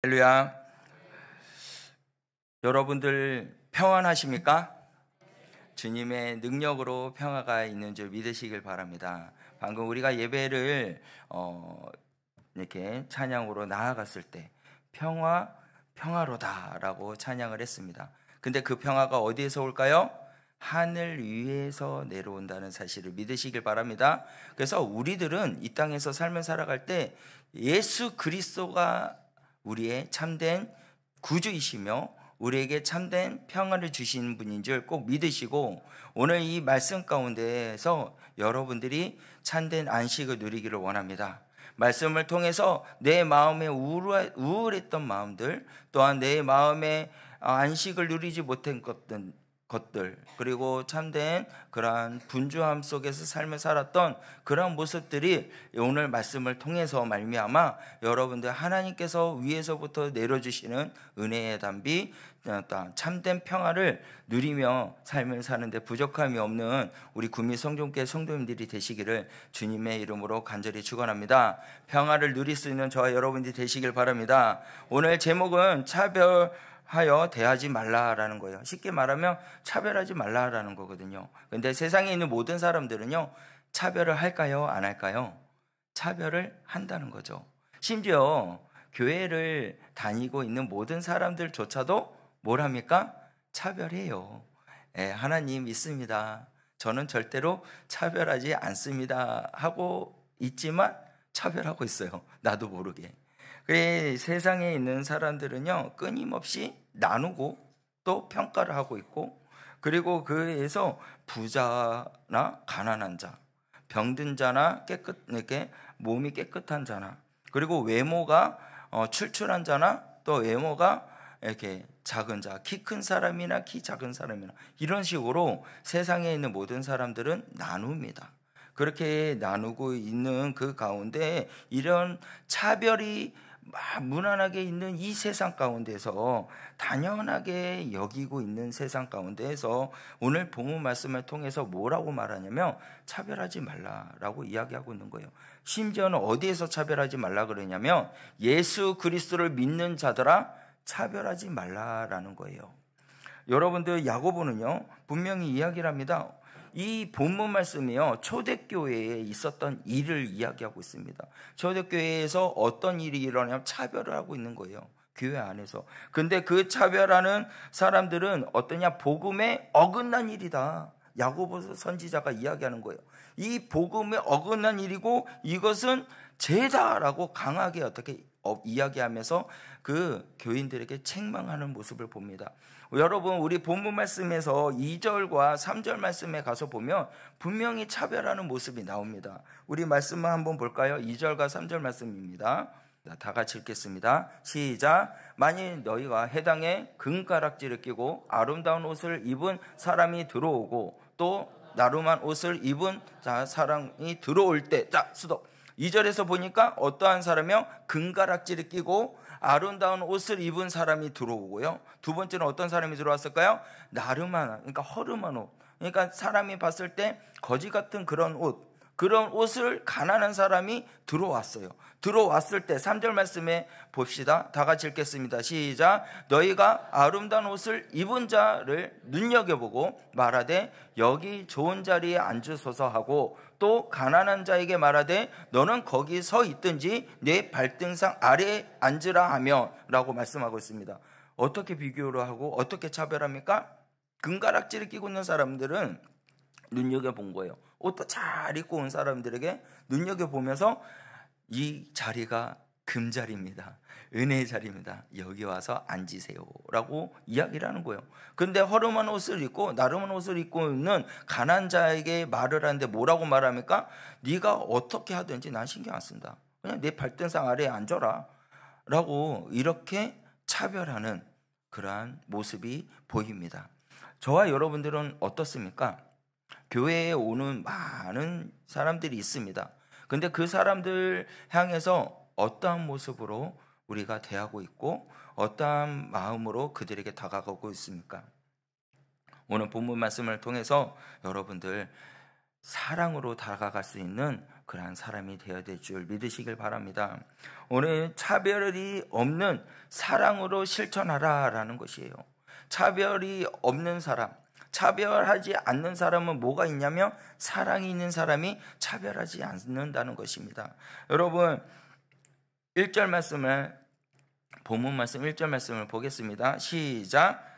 할렐루야. 여러분들 평안하십니까? 주님의 능력으로 평화가 있는 줄 믿으시길 바랍니다. 방금 우리가 예배를 이렇게 찬양으로 나아갔을 때 평화로다라고 찬양을 했습니다. 근데 그 평화가 어디에서 올까요? 하늘 위에서 내려온다는 사실을 믿으시길 바랍니다. 그래서 우리들은 이 땅에서 삶을 살아갈 때 예수 그리스도가 우리의 참된 구주이시며 우리에게 참된 평화를 주시는 분인 줄 꼭 믿으시고, 오늘 이 말씀 가운데에서 여러분들이 참된 안식을 누리기를 원합니다. 말씀을 통해서 내 마음에 우울했던 마음들, 또한 내 마음에 안식을 누리지 못한 것들, 그리고 참된 그러한 분주함 속에서 삶을 살았던 그러한 모습들이 오늘 말씀을 통해서 말미암아 여러분들 하나님께서 위에서부터 내려주시는 은혜의 담비, 참된 평화를 누리며 삶을 사는데 부족함이 없는 우리 구미 성종교회 성도님들이 되시기를 주님의 이름으로 간절히 축원합니다. 평화를 누릴 수 있는 저와 여러분들이 되시길 바랍니다. 오늘 제목은 차별하여 대하지 말라라는 거예요. 쉽게 말하면 차별하지 말라라는 거거든요. 근데 세상에 있는 모든 사람들은요, 차별을 할까요? 안 할까요? 차별을 한다는 거죠. 심지어 교회를 다니고 있는 모든 사람들조차도 뭘 합니까? 차별해요. 하나님 믿습니다, 저는 절대로 차별하지 않습니다 하고 있지만 차별하고 있어요. 나도 모르게. 그래, 세상에 있는 사람들은요, 끊임없이 나누고 또 평가를 하고 있고, 그리고 그에서 부자나 가난한 자, 병든 자나 이렇게 몸이 깨끗한 자나, 그리고 외모가 출출한 자나, 또 외모가 이렇게 작은 자, 키 큰 사람이나 키 작은 사람이나, 이런 식으로 세상에 있는 모든 사람들은 나눕니다. 그렇게 나누고 있는 그 가운데 이런 차별이 무난하게 있는 이 세상 가운데서, 당연하게 여기고 있는 세상 가운데에서 오늘 본문 말씀을 통해서 뭐라고 말하냐면 차별하지 말라라고 이야기하고 있는 거예요. 심지어는 어디에서 차별하지 말라 그러냐면 예수 그리스도를 믿는 자들아 차별하지 말라라는 거예요. 여러분들, 야고보는요 분명히 이야기를 합니다. 이 본문 말씀이요, 초대교회에 있었던 일을 이야기하고 있습니다. 초대교회에서 어떤 일이 일어나냐면 차별을 하고 있는 거예요, 교회 안에서. 근데 그 차별하는 사람들은 어떠냐? 복음에 어긋난 일이다. 야고보 선지자가 이야기하는 거예요. 이 복음에 어긋난 일이고 이것은 죄다라고 강하게 어떻게 이야기하면서 그 교인들에게 책망하는 모습을 봅니다. 여러분, 우리 본문 말씀에서 2절과 3절 말씀에 가서 보면 분명히 차별하는 모습이 나옵니다. 우리 말씀만 한번 볼까요? 2절과 3절 말씀입니다. 다 같이 읽겠습니다. 시작. 만일 너희가 해당에 금가락지를 끼고 아름다운 옷을 입은 사람이 들어오고 또 나름한 옷을 입은 사람이 들어올 때, 자, 스톱. 2절에서 보니까 어떠한 사람이요? 금가락지를 끼고 아름다운 옷을 입은 사람이 들어오고요. 두 번째는 어떤 사람이 들어왔을까요? 나름한, 그러니까 허름한 옷. 그러니까 사람이 봤을 때 거지 같은 그런 옷을 가난한 사람이 들어왔어요. 들어왔을 때 3절 말씀에 봅시다. 다 같이 읽겠습니다. 시작. 너희가 아름다운 옷을 입은 자를 눈여겨보고 말하되 여기 좋은 자리에 앉으소서 하고, 또 가난한 자에게 말하되 너는 거기 서 있든지 내 발등상 아래에 앉으라 하며 라고 말씀하고 있습니다. 어떻게 비교를 하고 어떻게 차별합니까? 금가락지를 끼고 있는 사람들은 눈여겨본 거예요. 옷도 잘 입고 온 사람들에게 눈여겨보면서 이 자리가 금자리입니다, 은혜의 자리입니다, 여기 와서 앉으세요 라고 이야기를 하는 거예요. 근데 허름한 옷을 입고 나름한 옷을 입고 있는 가난한 자에게 말을 하는데 뭐라고 말합니까? 네가 어떻게 하든지 난 신경 안 쓴다, 그냥 내 발등상 아래에 앉아라 라고 이렇게 차별하는 그러한 모습이 보입니다. 저와 여러분들은 어떻습니까? 교회에 오는 많은 사람들이 있습니다. 근데 그 사람들 향해서 어떠한 모습으로 우리가 대하고 있고 어떠한 마음으로 그들에게 다가가고 있습니까? 오늘 본문 말씀을 통해서 여러분들 사랑으로 다가갈 수 있는 그러한 사람이 되어야 될 줄 믿으시길 바랍니다. 오늘 차별이 없는 사랑으로 실천하라라는 것이에요. 차별이 없는 사람, 차별하지 않는 사람은 뭐가 있냐면 사랑이 있는 사람이 차별하지 않는다는 것입니다. 여러분 1절 말씀을, 본문 말씀 1절 말씀을 보겠습니다. 시작.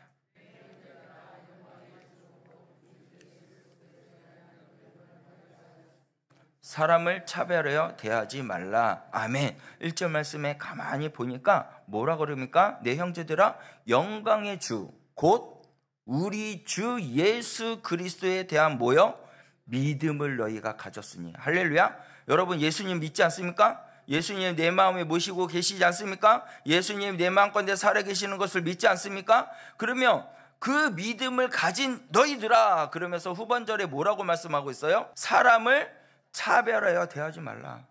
사람을 차별하여 대하지 말라. 아멘. 1절 말씀에 가만히 보니까 뭐라 그럽니까? 내 형제들아, 영광의 주 곧 우리 주 예수 그리스도에 대한 뭐요? 믿음을 너희가 가졌으니. 할렐루야. 여러분 예수님 믿지 않습니까? 예수님 내 마음에 모시고 계시지 않습니까? 예수님 내 마음가운데 살아계시는 것을 믿지 않습니까? 그러면 그 믿음을 가진 너희들아, 그러면서 후반절에 뭐라고 말씀하고 있어요? 사람을 차별하여 대하지 말라.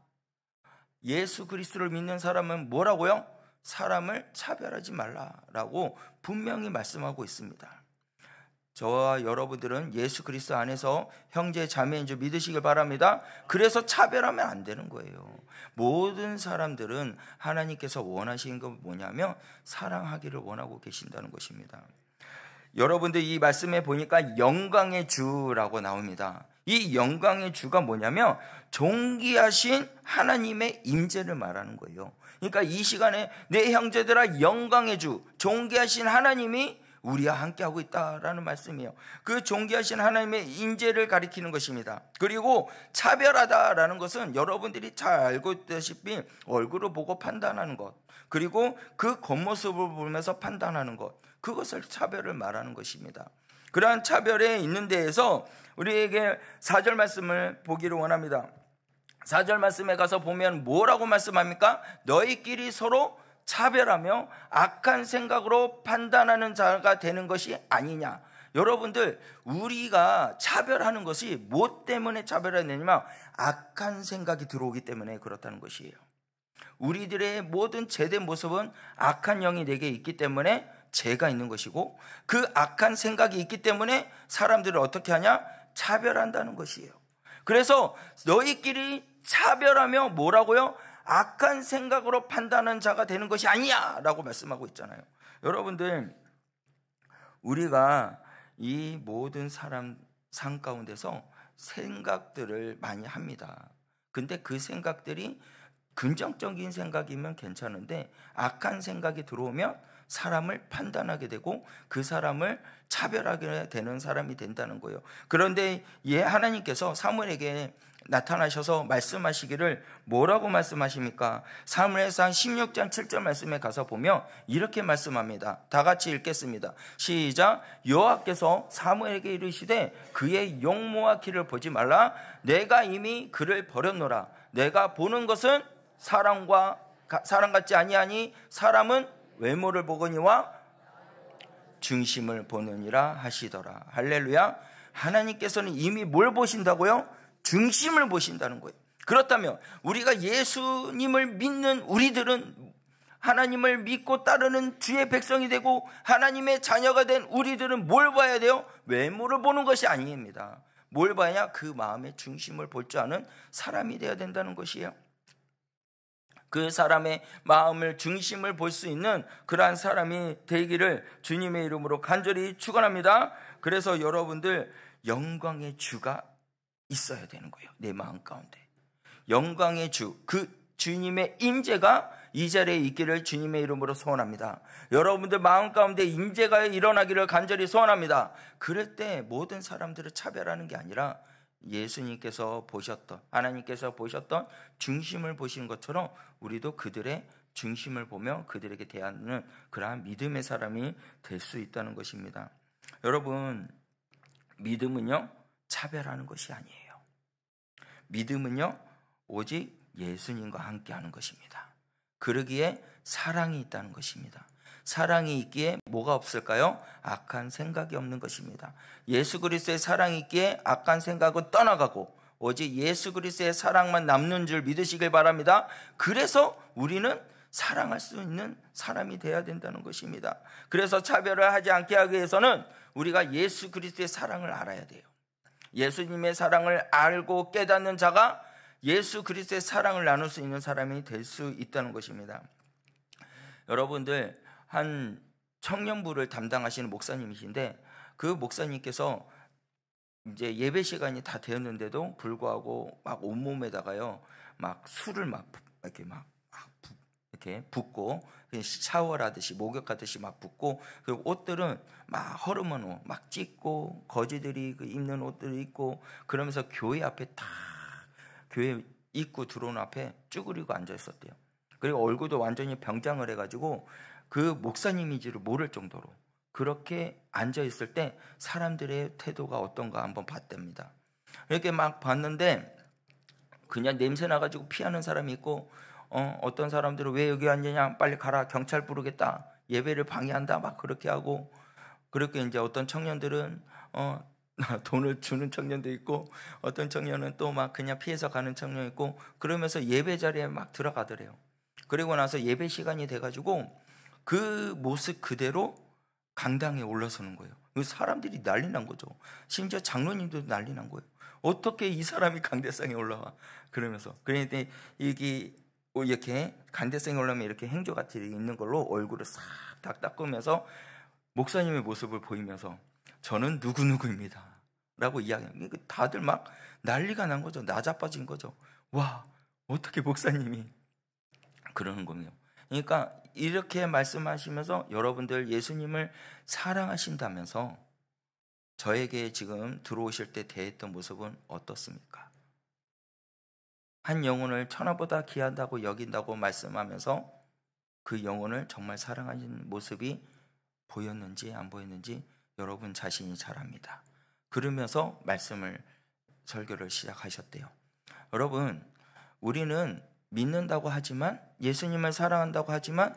예수 그리스도를 믿는 사람은 뭐라고요? 사람을 차별하지 말라라고 분명히 말씀하고 있습니다. 저와 여러분들은 예수 그리스도 안에서 형제 자매인 줄 믿으시길 바랍니다. 그래서 차별하면 안 되는 거예요. 모든 사람들은 하나님께서 원하시는 건 뭐냐면 사랑하기를 원하고 계신다는 것입니다. 여러분들 이 말씀에 보니까 영광의 주라고 나옵니다. 이 영광의 주가 뭐냐면 존귀하신 하나님의 임재를 말하는 거예요. 그러니까 이 시간에 내 형제들아, 영광의 주, 존귀하신 하나님이 우리와 함께하고 있다라는 말씀이에요. 그 존귀하신 하나님의 임재를 가리키는 것입니다. 그리고 차별하다라는 것은 여러분들이 잘 알고 있다시피 얼굴을 보고 판단하는 것, 그리고 그 겉모습을 보면서 판단하는 것, 그것을 차별을 말하는 것입니다. 그러한 차별에 있는 데에서 우리에게 4절 말씀을 보기를 원합니다. 4절 말씀에 가서 보면 뭐라고 말씀합니까? 너희끼리 서로 차별하며 악한 생각으로 판단하는 자가 되는 것이 아니냐. 여러분들, 우리가 차별하는 것이 뭐 때문에 차별하느냐면 악한 생각이 들어오기 때문에 그렇다는 것이에요. 우리들의 모든 죄된 모습은 악한 영이 내게 있기 때문에 죄가 있는 것이고, 그 악한 생각이 있기 때문에 사람들을 어떻게 하냐? 차별한다는 것이에요. 그래서 너희끼리 차별하며 뭐라고요? 악한 생각으로 판단하는 자가 되는 것이 아니야 라고 말씀하고 있잖아요. 여러분들, 우리가 이 모든 사람 삶 가운데서 생각들을 많이 합니다. 근데 그 생각들이 긍정적인 생각이면 괜찮은데 악한 생각이 들어오면 사람을 판단하게 되고 그 사람을 차별하게 되는 사람이 된다는 거예요. 그런데 하나님께서 사무엘에게 나타나셔서 말씀하시기를 뭐라고 말씀하십니까? 사무엘상 16장 7절 말씀에 가서 보면 이렇게 말씀합니다. 다 같이 읽겠습니다. 시작. 여호와께서 사무엘에게 이르시되 그의 용모와 키를 보지 말라. 내가 이미 그를 버렸노라. 내가 보는 것은 사람 같지 아니하니 사람은 외모를 보거니와 중심을 보느니라 하시더라. 할렐루야. 하나님께서는 이미 뭘 보신다고요? 중심을 보신다는 거예요. 그렇다면 우리가 예수님을 믿는 우리들은, 하나님을 믿고 따르는 주의 백성이 되고 하나님의 자녀가 된 우리들은 뭘 봐야 돼요? 외모를 보는 것이 아닙니다. 뭘 봐야? 그 마음의 중심을 볼 줄 아는 사람이 되어야 된다는 것이에요. 그 사람의 마음을, 중심을 볼 수 있는 그러한 사람이 되기를 주님의 이름으로 간절히 축원합니다. 그래서 여러분들, 영광의 주가 있어야 되는 거예요. 내 마음 가운데 영광의 주, 그 주님의 임재가 이 자리에 있기를 주님의 이름으로 소원합니다. 여러분들 마음 가운데 임재가 일어나기를 간절히 소원합니다. 그럴 때 모든 사람들을 차별하는 게 아니라 예수님께서 보셨던, 하나님께서 보셨던 중심을 보신 것처럼 우리도 그들의 중심을 보며 그들에게 대하는 그러한 믿음의 사람이 될 수 있다는 것입니다. 여러분, 믿음은요, 차별하는 것이 아니에요. 믿음은요, 오직 예수님과 함께 하는 것입니다. 그러기에 사랑이 있다는 것입니다. 사랑이 있기에 뭐가 없을까요? 악한 생각이 없는 것입니다. 예수 그리스도의 사랑이 있기에 악한 생각은 떠나가고 오직 예수 그리스도의 사랑만 남는 줄 믿으시길 바랍니다. 그래서 우리는 사랑할 수 있는 사람이 되어야 된다는 것입니다. 그래서 차별을 하지 않게 하기 위해서는 우리가 예수 그리스도의 사랑을 알아야 돼요. 예수님의 사랑을 알고 깨닫는 자가 예수 그리스도의 사랑을 나눌 수 있는 사람이 될 수 있다는 것입니다. 여러분들, 한 청년부를 담당하시는 목사님이신데 그 목사님께서 이제 예배 시간이 다 되었는데도 불구하고 막 온몸에다가요 막 술을 막 이렇게 붓고 샤워하듯이 목욕하듯이 막 붓고, 그리고 옷들은 막 허름한 옷 막 찢고, 거지들이 입는 옷들을 입고, 그러면서 교회 앞에 딱 교회 입구 들어오는 앞에 쭈그리고 앉아 있었대요. 그리고 얼굴도 완전히 병장을 해가지고 그 목사님인지를 모를 정도로 그렇게 앉아 있을 때 사람들의 태도가 어떤가 한번 봤답니다. 이렇게 막 봤는데 그냥 냄새 나가지고 피하는 사람이 있고, 어떤 사람들은 왜 여기 앉느냐, 빨리 가라, 경찰 부르겠다, 예배를 방해한다, 막 그렇게 하고, 그렇게 이제 어떤 청년들은 돈을 주는 청년도 있고, 어떤 청년은 또 막 그냥 피해서 가는 청년이 있고, 그러면서 예배 자리에 막 들어가더래요. 그리고 나서 예배 시간이 돼가지고 그 모습 그대로 강당에 올라서는 거예요. 사람들이 난리 난 거죠. 심지어 장로님도 난리 난 거예요. 어떻게 이 사람이 강대상에 올라와? 그러면서. 그러니까 이게 이렇게 강대상에 올라오면 이렇게 행조같이 있는 걸로 얼굴을 싹 다 닦으면서 목사님의 모습을 보이면서 저는 누구누구입니다 라고 이야기합니다. 다들 막 난리가 난 거죠. 나자빠진 거죠. 와, 어떻게 목사님이 그러는 겁니다. 그러니까 이렇게 말씀하시면서 여러분들 예수님을 사랑하신다면서 저에게 지금 들어오실 때 대했던 모습은 어떻습니까? 한 영혼을 천하보다 귀하다고 여긴다고 말씀하면서 그 영혼을 정말 사랑하는 모습이 보였는지 안 보였는지 여러분 자신이 잘 압니다. 그러면서 설교를 시작하셨대요. 여러분, 우리는 믿는다고 하지만, 예수님을 사랑한다고 하지만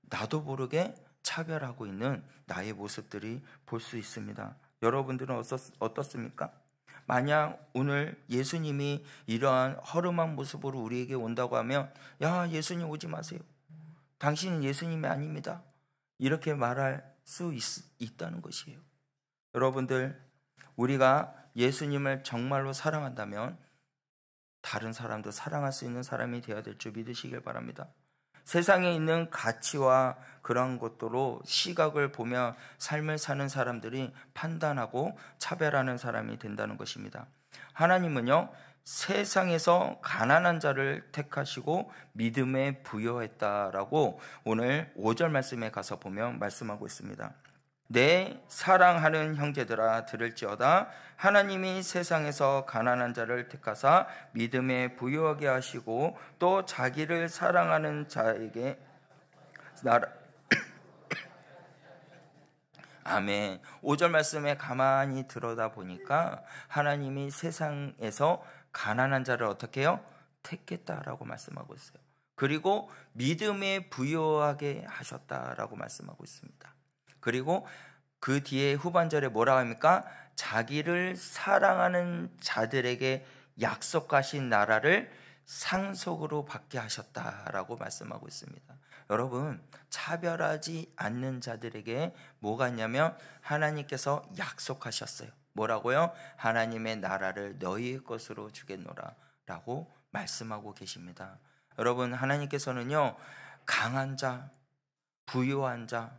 나도 모르게 차별하고 있는 나의 모습들이 볼 수 있습니다. 여러분들은 어떻습니까? 만약 오늘 예수님이 이러한 허름한 모습으로 우리에게 온다고 하면, 야, 예수님 오지 마세요, 당신은 예수님이 아닙니다, 이렇게 말할 수 있다는 것이에요. 여러분들, 우리가 예수님을 정말로 사랑한다면 다른 사람도 사랑할 수 있는 사람이 되어야 될 줄 믿으시길 바랍니다. 세상에 있는 가치와 그런 것들로 시각을 보며 삶을 사는 사람들이 판단하고 차별하는 사람이 된다는 것입니다. 하나님은요, 세상에서 가난한 자를 택하시고 믿음에 부여했다라고 오늘 5절 말씀에 가서 보면 말씀하고 있습니다. 내 사랑하는 형제들아 들을지어다, 하나님이 세상에서 가난한 자를 택하사 믿음에 부유하게 하시고 또 자기를 사랑하는 자에게 아멘. 5절 말씀에 가만히 들여다 보니까 하나님이 세상에서 가난한 자를 어떻게 해요? 택했다라고 말씀하고 있어요. 그리고 믿음에 부유하게 하셨다라고 말씀하고 있습니다. 그리고 그 뒤에 후반절에 뭐라고 합니까? 자기를 사랑하는 자들에게 약속하신 나라를 상속으로 받게 하셨다라고 말씀하고 있습니다. 여러분, 차별하지 않는 자들에게 뭐가 있냐면 하나님께서 약속하셨어요. 뭐라고요? 하나님의 나라를 너희의 것으로 주겠노라 라고 말씀하고 계십니다. 여러분, 하나님께서는요, 강한 자, 부유한 자,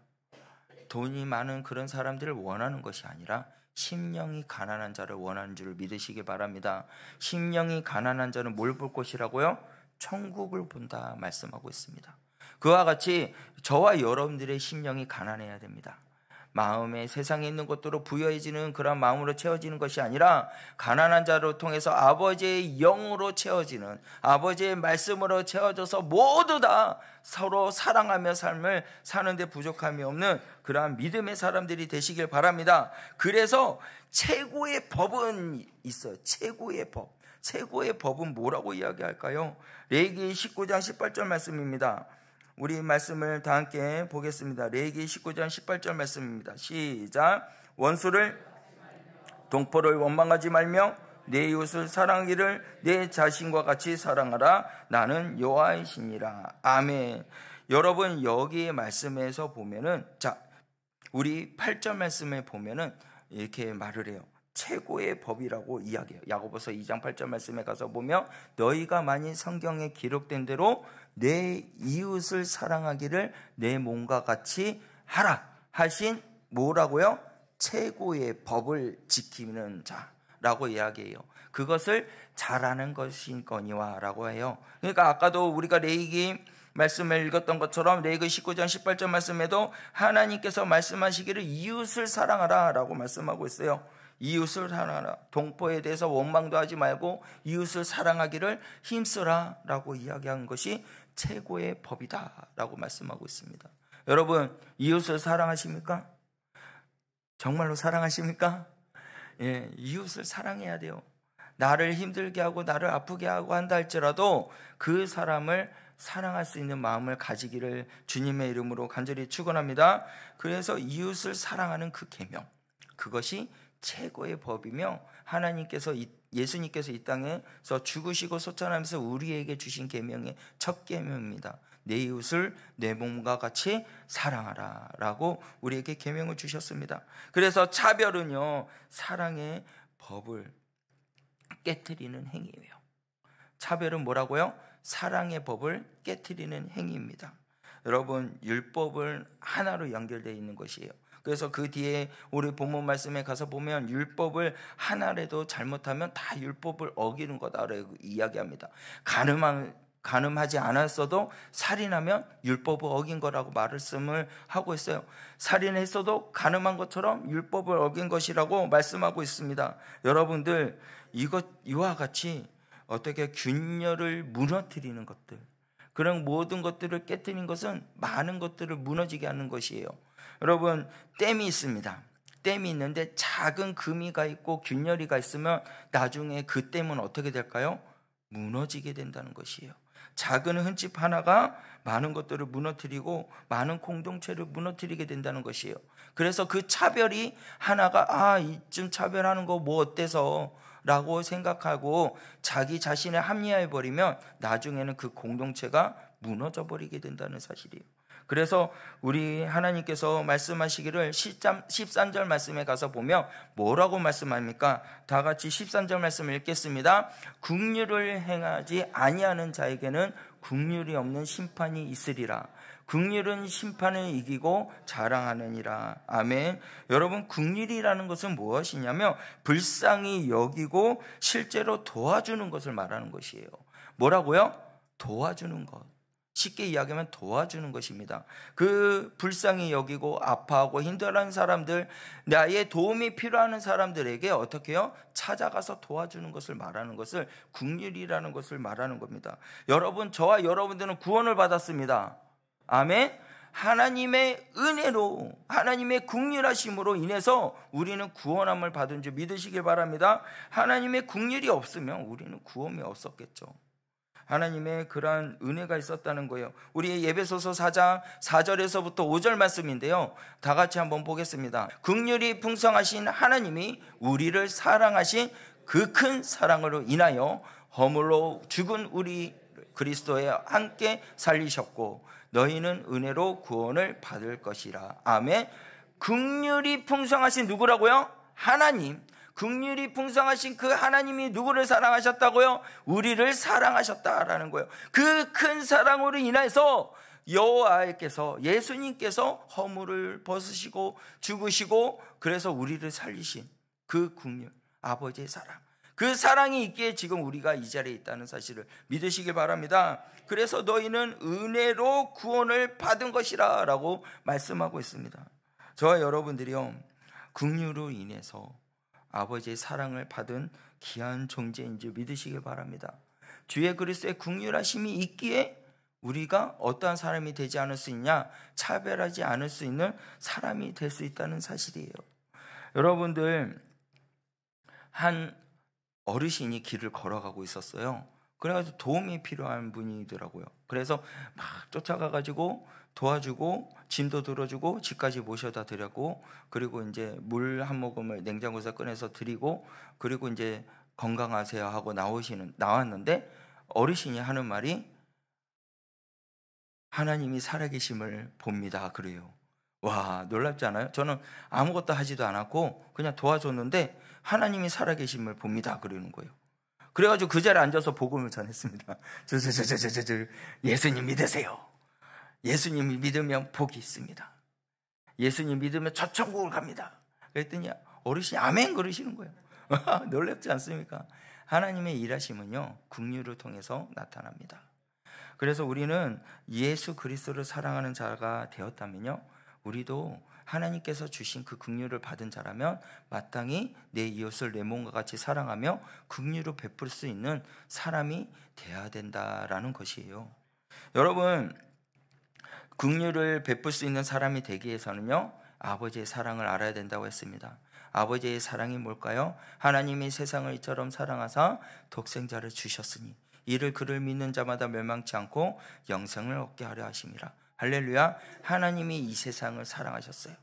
돈이 많은 그런 사람들을 원하는 것이 아니라 심령이 가난한 자를 원하는 줄 믿으시기 바랍니다. 심령이 가난한 자는 뭘 볼 것이라고요? 천국을 본다 말씀하고 있습니다. 그와 같이 저와 여러분들의 심령이 가난해야 됩니다. 마음에 세상에 있는 것들로 부여해지는 그런 마음으로 채워지는 것이 아니라 가난한 자를 통해서 아버지의 영으로 채워지는, 아버지의 말씀으로 채워져서 모두 다 서로 사랑하며 삶을 사는데 부족함이 없는 그러한 믿음의 사람들이 되시길 바랍니다. 그래서 최고의 법은 있어요. 최고의 법. 최고의 법은 뭐라고 이야기할까요? 레위기 19장 18절 말씀입니다. 우리 말씀을 다 함께 보겠습니다. 레위기 19장 18절 말씀입니다. 시작. 원수를, 동포를 원망하지 말며 내 이웃을 사랑하기를 내 자신과 같이 사랑하라. 나는 여호와이시니라. 아멘. 여러분, 여기의 말씀에서 보면은, 자, 우리 8절 말씀에 보면은 이렇게 말을 해요. 최고의 법이라고 이야기해요. 야고보서 2장 8절 말씀에 가서 보면 너희가 만일 성경에 기록된 대로 내 이웃을 사랑하기를 내 몸과 같이 하라 하신 뭐라고요? 최고의 법을 지키는 자라고 이야기해요. 그것을 잘하는 것이거니와 라고 해요. 그러니까 아까도 우리가 레위기 말씀을 읽었던 것처럼 레위기 19장 18절 말씀에도 하나님께서 말씀하시기를 이웃을 사랑하라 라고 말씀하고 있어요. 이웃을 사랑하라. 동포에 대해서 원망도 하지 말고 이웃을 사랑하기를 힘쓰라 라고 이야기한 것이 최고의 법이다 라고 말씀하고 있습니다. 여러분, 이웃을 사랑하십니까? 정말로 사랑하십니까? 예, 이웃을 사랑해야 돼요. 나를 힘들게 하고 나를 아프게 하고 한다 할지라도 그 사람을 사랑할 수 있는 마음을 가지기를 주님의 이름으로 간절히 축원합니다. 그래서 이웃을 사랑하는 그 계명, 그것이 최고의 법이며 하나님께서 예수님께서 이 땅에서 죽으시고 소천하면서 우리에게 주신 계명의 첫 계명입니다. 내 이웃을 내 몸과 같이 사랑하라 라고 우리에게 계명을 주셨습니다. 그래서 차별은요, 사랑의 법을 깨트리는 행위예요. 차별은 뭐라고요? 사랑의 법을 깨트리는 행위입니다. 여러분, 율법은 하나로 연결되어 있는 것이에요. 그래서 그 뒤에 우리 본문 말씀에 가서 보면 율법을 하나라도 잘못하면 다 율법을 어기는 거다라고 이야기합니다. 간음하지 않았어도 살인하면 율법을 어긴 거라고 말씀을 하고 있어요. 살인했어도 간음한 것처럼 율법을 어긴 것이라고 말씀하고 있습니다. 여러분들, 이와 같이 어떻게 균열을 무너뜨리는 것들, 그런 모든 것들을 깨뜨린 것은 많은 것들을 무너지게 하는 것이에요. 여러분, 댐이 있습니다. 댐이 있는데 작은 금이가 있고 균열이가 있으면 나중에 그 댐은 어떻게 될까요? 무너지게 된다는 것이에요. 작은 흠집 하나가 많은 것들을 무너뜨리고 많은 공동체를 무너뜨리게 된다는 것이에요. 그래서 그 차별이 하나가 이쯤 차별하는 거 뭐 어때서 라고 생각하고 자기 자신을 합리화해버리면 나중에는 그 공동체가 무너져 버리게 된다는 사실이에요. 그래서 우리 하나님께서 말씀하시기를 13절 말씀에 가서 보면 뭐라고 말씀합니까? 다 같이 13절 말씀을 읽겠습니다. 긍휼을 행하지 아니하는 자에게는 긍휼이 없는 심판이 있으리라. 긍휼은 심판을 이기고 자랑하느니라. 아멘. 여러분, 긍휼이라는 것은 무엇이냐면 불쌍히 여기고 실제로 도와주는 것을 말하는 것이에요. 뭐라고요? 도와주는 것. 쉽게 이야기하면 도와주는 것입니다. 그 불쌍히 여기고 아파하고 힘들어하는 사람들, 나의 도움이 필요한 사람들에게 어떻게 해요? 찾아가서 도와주는 것을 말하는 것을 긍휼이라는 것을 말하는 겁니다. 여러분, 저와 여러분들은 구원을 받았습니다. 아멘. 하나님의 은혜로, 하나님의 긍휼하심으로 인해서 우리는 구원함을 받은 줄 믿으시길 바랍니다. 하나님의 긍휼이 없으면 우리는 구원이 없었겠죠. 하나님의 그러한 은혜가 있었다는 거예요. 우리 에베소서 4장 4절에서부터 5절 말씀인데요, 다 같이 한번 보겠습니다. 긍휼이 풍성하신 하나님이 우리를 사랑하신 그 큰 사랑으로 인하여 허물로 죽은 우리 그리스도에 함께 살리셨고 너희는 은혜로 구원을 받을 것이라. 아멘. 긍휼이 풍성하신 누구라고요? 하나님. 긍휼이 풍성하신 그 하나님이 누구를 사랑하셨다고요? 우리를 사랑하셨다라는 거예요. 그 큰 사랑으로 인해서 여호와께서, 예수님께서 허물을 벗으시고 죽으시고 그래서 우리를 살리신 그 긍휼, 아버지의 사랑, 그 사랑이 있기에 지금 우리가 이 자리에 있다는 사실을 믿으시길 바랍니다. 그래서 너희는 은혜로 구원을 받은 것이라 라고 말씀하고 있습니다. 저와 여러분들이요, 긍휼으로 인해서 아버지의 사랑을 받은 귀한 존재인 줄 믿으시길 바랍니다. 주의 그리스도의 긍휼하심이 있기에 우리가 어떠한 사람이 되지 않을 수 있냐? 차별하지 않을 수 있는 사람이 될 수 있다는 사실이에요. 여러분들, 한 어르신이 길을 걸어가고 있었어요. 그래가지고 도움이 필요한 분이더라고요. 그래서 막 쫓아가가지고 도와주고 짐도 들어주고 집까지 모셔다 드렸고, 그리고 이제 물 한 모금을 냉장고에서 꺼내서 드리고, 그리고 이제 건강하세요 하고 나왔는데 어르신이 하는 말이 하나님이 살아계심을 봅니다 그래요. 와, 놀랍지 않아요? 저는 아무것도 하지도 않았고 그냥 도와줬는데 하나님이 살아계심을 봅니다 그러는 거예요. 그래가지고 그 자리에 앉아서 복음을 전했습니다. 예수님 믿으세요. 예수님이 믿으면 복이 있습니다. 예수님 믿으면 저 천국을 갑니다. 그랬더니 어르신이 아멘 그러시는 거예요. 놀랍지 않습니까? 하나님의 일하심은요, 긍휼을 통해서 나타납니다. 그래서 우리는 예수 그리스도를 사랑하는 자가 되었다면요, 우리도 하나님께서 주신 그 긍휼을 받은 자라면 마땅히 내 이웃을 내 몸과 같이 사랑하며 긍휼을 베풀 수 있는 사람이 돼야 된다라는 것이에요. 여러분, 긍휼을 베풀 수 있는 사람이 되기 위해서는요, 아버지의 사랑을 알아야 된다고 했습니다. 아버지의 사랑이 뭘까요? 하나님이 세상을 이처럼 사랑하사 독생자를 주셨으니 이를 그를 믿는 자마다 멸망치 않고 영생을 얻게 하려 하심이라. 할렐루야. 하나님이 이 세상을 사랑하셨어요.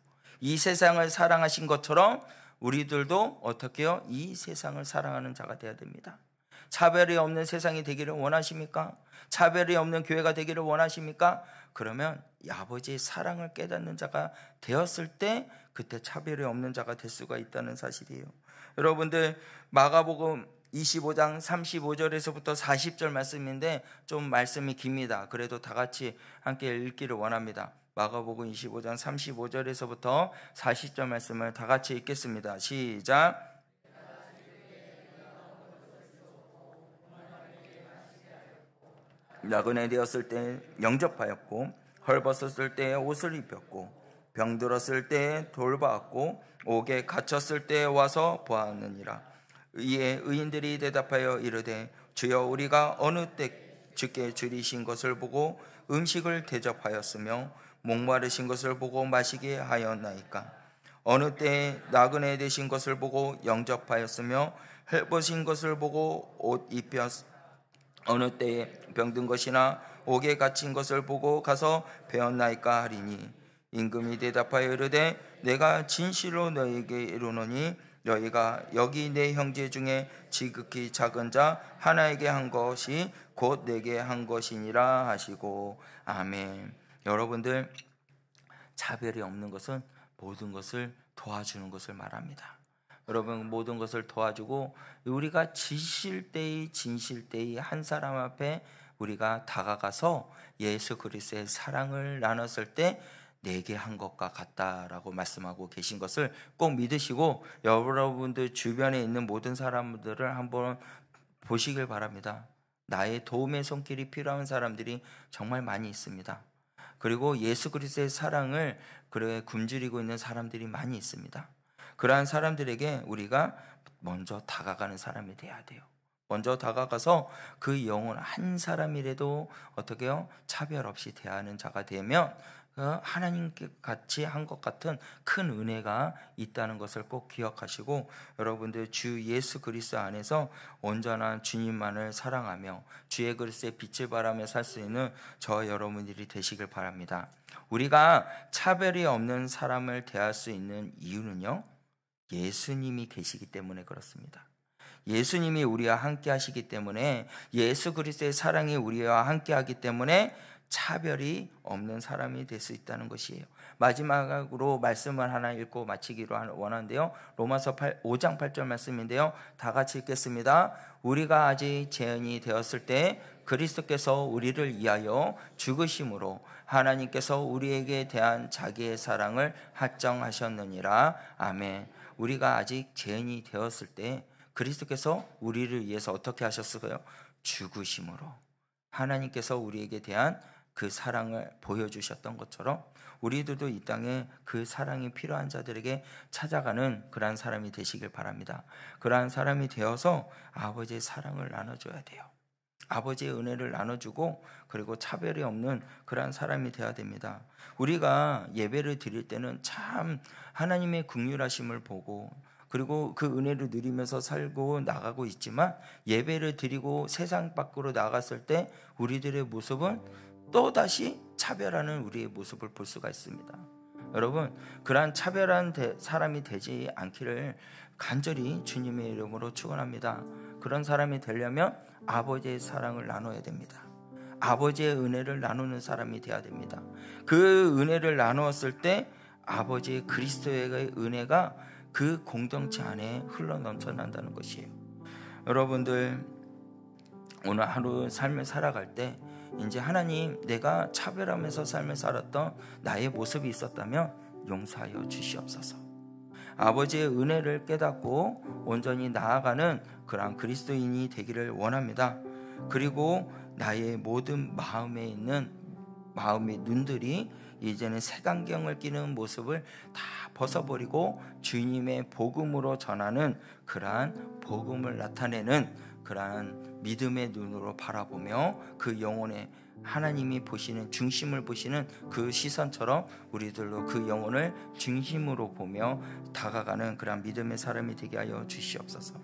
이 세상을 사랑하신 것처럼 우리들도 어떻게 해요? 이 세상을 사랑하는 자가 되어야 됩니다. 차별이 없는 세상이 되기를 원하십니까? 차별이 없는 교회가 되기를 원하십니까? 그러면 아버지의 사랑을 깨닫는 자가 되었을 때 그때 차별이 없는 자가 될 수가 있다는 사실이에요. 여러분들, 마가복음 25장 35절에서부터 40절 말씀인데 좀 말씀이 깁니다. 그래도 다 같이 함께 읽기를 원합니다. 마가복음 25장 35절에서부터 40절 말씀을 다 같이 읽겠습니다. 시작. 나그네 되었을 때 영접하였고, 헐벗었을 때 옷을 입혔고, 병들었을 때 돌보았고, 옥에 갇혔을 때 와서 보았느니라. 이에 의인들이 대답하여 이르되, 주여, 우리가 어느 때 주께 줄이신 것을 보고 음식을 대접하였으며 목마르신 것을 보고 마시게 하였나이까? 어느 때 나그네 되신 것을 보고 영접하였으며 헐벗은 것을 보고 옷 입혔 어느 때에 병든 것이나 옥에 갇힌 것을 보고 가서 배웠나이까 하리니, 임금이 대답하여 이르되, 내가 진실로 너희에게 이르노니 너희가 여기 내 형제 중에 지극히 작은 자 하나에게 한 것이 곧 내게 한 것이니라 하시고. 아멘. 여러분들, 차별이 없는 것은 모든 것을 도와주는 것을 말합니다. 여러분, 모든 것을 도와주고 우리가 지실 때의 진실 때의 한 사람 앞에 우리가 다가가서 예수 그리스도의 사랑을 나눴을 때 내게 한 것과 같다라고 말씀하고 계신 것을 꼭 믿으시고 여러분들 주변에 있는 모든 사람들을 한번 보시길 바랍니다. 나의 도움의 손길이 필요한 사람들이 정말 많이 있습니다. 그리고 예수 그리스도의 사랑을 굶주리고 있는 사람들이 많이 있습니다. 그러한 사람들에게 우리가 먼저 다가가는 사람이 돼야 돼요. 먼저 다가가서 그 영혼 한 사람이라도 어떻게 해요? 차별 없이 대하는 자가 되면 하나님께 같이 한 것 같은 큰 은혜가 있다는 것을 꼭 기억하시고, 여러분들 주 예수 그리스도 안에서 온전한 주님만을 사랑하며 주의 그리스도의 빛을 발하며 살 수 있는 저 여러분들이 되시길 바랍니다. 우리가 차별이 없는 사람을 대할 수 있는 이유는요, 예수님이 계시기 때문에 그렇습니다. 예수님이 우리와 함께 하시기 때문에, 예수 그리스도의 사랑이 우리와 함께 하기 때문에 차별이 없는 사람이 될 수 있다는 것이에요. 마지막으로 말씀을 하나 읽고 마치기로 원하는데요, 로마서 5장 8절 말씀인데요, 다 같이 읽겠습니다. 우리가 아직 죄인이 되었을 때 그리스도께서 우리를 위하여 죽으심으로 하나님께서 우리에게 대한 자기의 사랑을 확정하셨느니라. 아멘. 우리가 아직 죄인이 되었을 때 그리스도께서 우리를 위해서 어떻게 하셨을까요? 죽으심으로 하나님께서 우리에게 대한 그 사랑을 보여주셨던 것처럼 우리들도 이 땅에 그 사랑이 필요한 자들에게 찾아가는 그러한 사람이 되시길 바랍니다. 그러한 사람이 되어서 아버지의 사랑을 나눠줘야 돼요. 아버지의 은혜를 나눠주고, 그리고 차별이 없는 그러한 사람이 되어야 됩니다. 우리가 예배를 드릴 때는 참 하나님의 긍휼하심을 보고, 그리고 그 은혜를 누리면서 살고 나가고 있지만, 예배를 드리고 세상 밖으로 나갔을 때 우리들의 모습은 또다시 차별하는 우리의 모습을 볼 수가 있습니다. 여러분, 그러한 차별한 사람이 되지 않기를 간절히 주님의 이름으로 축원합니다. 그런 사람이 되려면 아버지의 사랑을 나눠야 됩니다. 아버지의 은혜를 나누는 사람이 되어야 됩니다. 그 은혜를 나누었을 때 아버지의 그리스도의 은혜가 그 공동체 안에 흘러 넘쳐난다는 것이에요. 여러분들 오늘 하루 삶을 살아갈 때 이제 하나님, 내가 차별하면서 삶을 살았던 나의 모습이 있었다면 용서하여 주시옵소서. 아버지의 은혜를 깨닫고 온전히 나아가는 그러한 그리스도인이 되기를 원합니다. 그리고 나의 모든 마음에 있는 마음의 눈들이 이제는 색안경을 끼는 모습을 다 벗어버리고 주님의 복음으로 전하는 그러한 복음을 나타내는 그러한 믿음의 눈으로 바라보며 그 영혼의 하나님이 보시는, 중심을 보시는 그 시선처럼 우리들도 그 영혼을 중심으로 보며 다가가는 그런 믿음의 사람이 되게 하여 주시옵소서.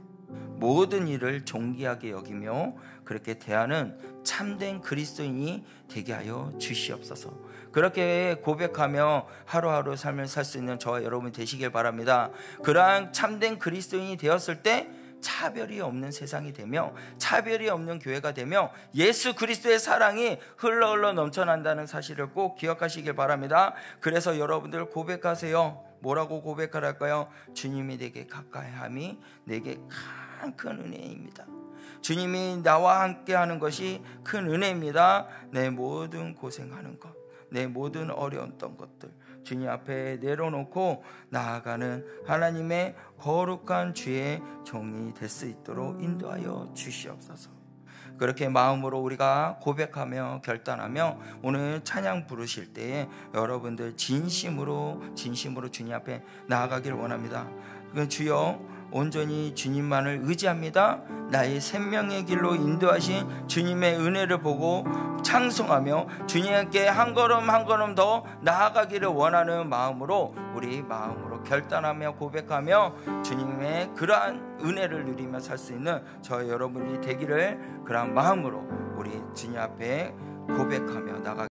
모든 일을 존귀하게 여기며 그렇게 대하는 참된 그리스도인이 되게 하여 주시옵소서. 그렇게 고백하며 하루하루 삶을 살 수 있는 저와 여러분이 되시길 바랍니다. 그러한 참된 그리스도인이 되었을 때 차별이 없는 세상이 되며 차별이 없는 교회가 되며 예수 그리스도의 사랑이 흘러 넘쳐난다는 사실을 꼭 기억하시길 바랍니다. 그래서 여러분들 고백하세요. 뭐라고 고백하랄까요? 주님이 내게 가까이함이 내게 큰 은혜입니다. 주님이 나와 함께하는 것이 큰 은혜입니다. 내 모든 고생하는 것, 내 모든 어려웠던 것들 주님 앞에 내려놓고 나아가는 하나님의 거룩한 주의 종이 될 수 있도록 인도하여 주시옵소서. 그렇게 마음으로 우리가 고백하며 결단하며 오늘 찬양 부르실 때에 여러분들 진심으로 주님 앞에 나아가길 원합니다. 주여, 온전히 주님만을 의지합니다. 나의 생명의 길로 인도하신 주님의 은혜를 보고 찬송하며 주님께 한 걸음 한 걸음 더 나아가기를 원하는 마음으로 우리 마음으로 결단하며 고백하며 주님의 그러한 은혜를 누리며 살 수 있는 저희 여러분이 되기를 그러한 마음으로 우리 주님 앞에 고백하며 나가